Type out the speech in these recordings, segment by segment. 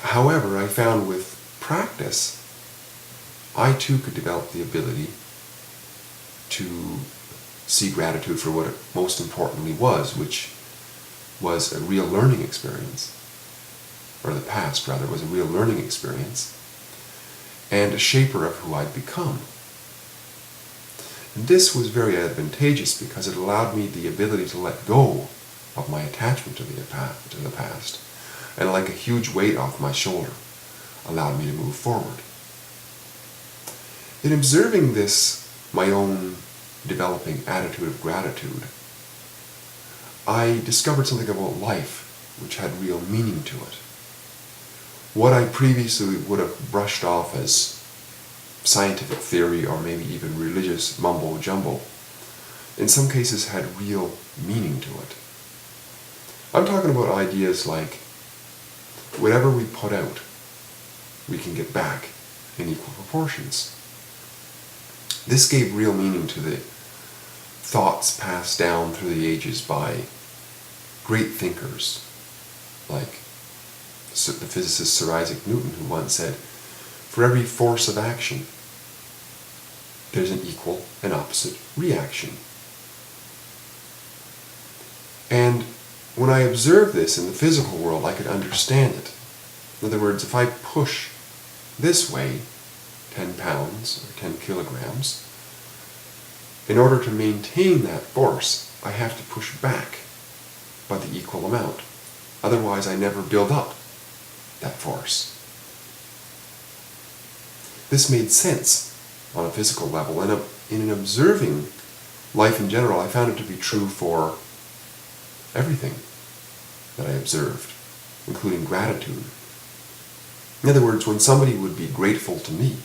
However, I found with practice, I too could develop the ability to see gratitude for what it most importantly was, which was a real learning experience, or the past rather, was a real learning experience, and a shaper of who I'd become. And this was very advantageous because it allowed me the ability to let go of my attachment to the past, and like a huge weight off my shoulder, allowed me to move forward. In observing this, my own developing attitude of gratitude, I discovered something about life which had real meaning to it. What I previously would have brushed off as scientific theory or maybe even religious mumbo-jumbo, in some cases had real meaning to it. I'm talking about ideas like, whatever we put out, we can get back in equal proportions. This gave real meaning to the thoughts passed down through the ages by great thinkers like the physicist Sir Isaac Newton, who once said, for every force of action, there's an equal and opposite reaction. And when I observed this in the physical world, I could understand it. In other words, if I push this way 10 pounds or 10 kilograms, in order to maintain that force, I have to push back by the equal amount. Otherwise, I never build up that force. This made sense on a physical level, and in observing life in general, I found it to be true for everything that I observed, including gratitude. In other words, when somebody would be grateful to me,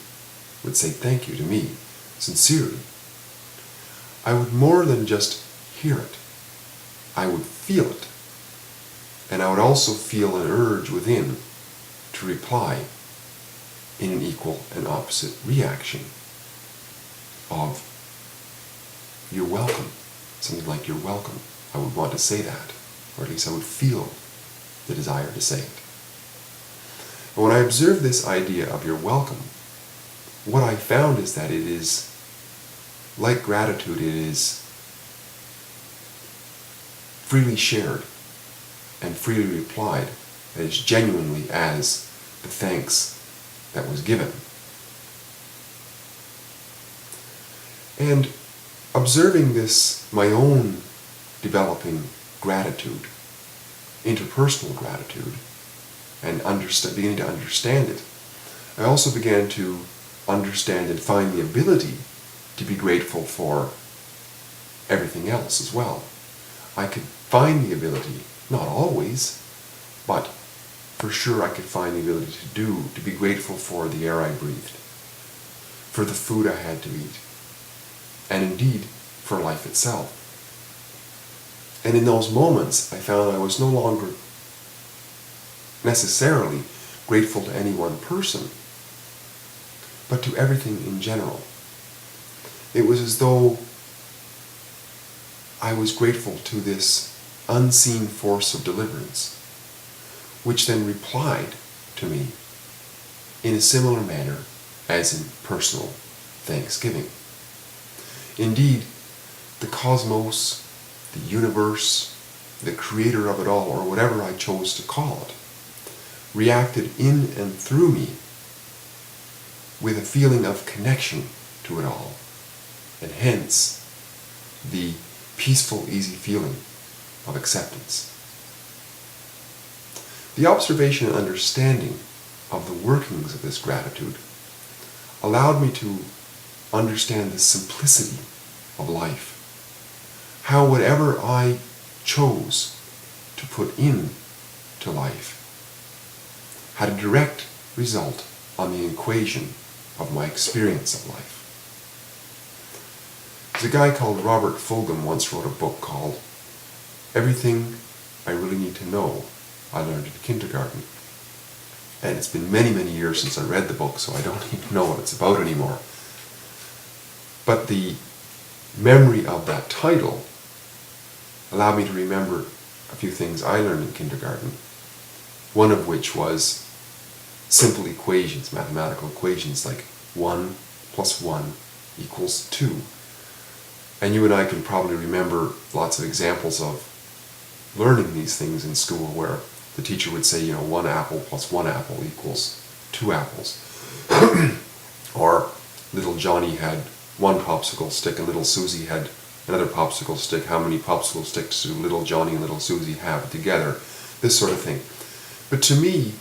would say thank you to me, sincerely, I would more than just hear it. I would feel it. And I would also feel an urge within to reply in an equal and opposite reaction of, you're welcome. Something like, you're welcome. I would want to say that, or at least I would feel the desire to say it. And when I observe this idea of you're welcome, what I found is that it is, like gratitude, it is freely shared and freely replied as genuinely as the thanks that was given. And observing this, my own developing gratitude, interpersonal gratitude, and beginning to understand it, I also began to understand and find the ability to be grateful for everything else as well. I could find the ability, not always, but for sure I could find the ability to be grateful for the air I breathed, for the food I had to eat, and indeed for life itself. And in those moments, I found I was no longer necessarily grateful to any one person, but to everything in general. It was as though I was grateful to this unseen force of deliverance, which then replied to me in a similar manner as in personal thanksgiving. Indeed, the cosmos, the universe, the creator of it all, or whatever I chose to call it, reacted in and through me with a feeling of connection to it all, and hence the peaceful, easy feeling of acceptance. The observation and understanding of the workings of this gratitude allowed me to understand the simplicity of life, how whatever I chose to put in to life had a direct result on the equation of my experience of life. There's a guy called Robert Fulghum once wrote a book called Everything I Really Need to Know I Learned in Kindergarten. And it's been many, many years since I read the book, so I don't even know what it's about anymore. But the memory of that title allowed me to remember a few things I learned in kindergarten, one of which was simple equations, mathematical equations like 1 plus 1 equals 2. And you and I can probably remember lots of examples of learning these things in school where the teacher would say, 1 apple plus 1 apple equals 2 apples. Or little Johnny had one popsicle stick and little Susie had another popsicle stick. How many popsicle sticks do little Johnny and little Susie have together? This sort of thing. But to me,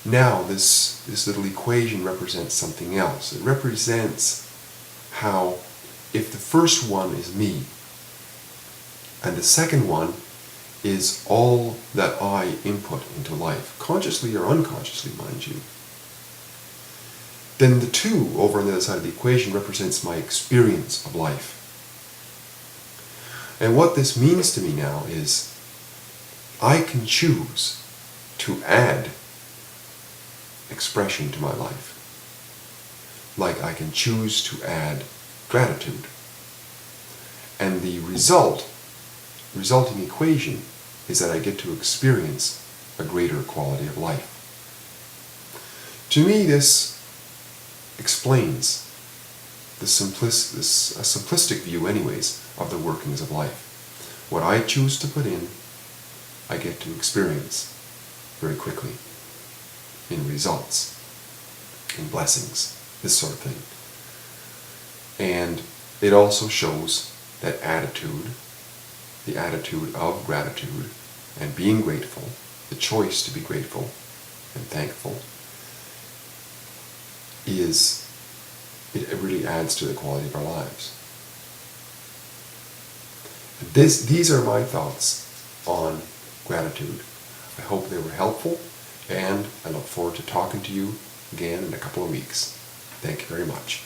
now this little equation represents something else. It represents how if the first one is me, and the second one is all that I input into life, consciously or unconsciously, mind you, then the 2 over on the other side of the equation represents my experience of life. And what this means to me now is I can choose to add expression to my life. Like I can choose to add gratitude. And the resulting equation is that I get to experience a greater quality of life. To me, this explains a simplistic view anyways of the workings of life. What I choose to put in, I get to experience very quickly in results, in blessings, this sort of thing. And it also shows that attitude, the attitude of gratitude and being grateful, the choice to be grateful and thankful, it really adds to the quality of our lives. These are my thoughts on gratitude. I hope they were helpful, and I look forward to talking to you again in a couple of weeks. Thank you very much.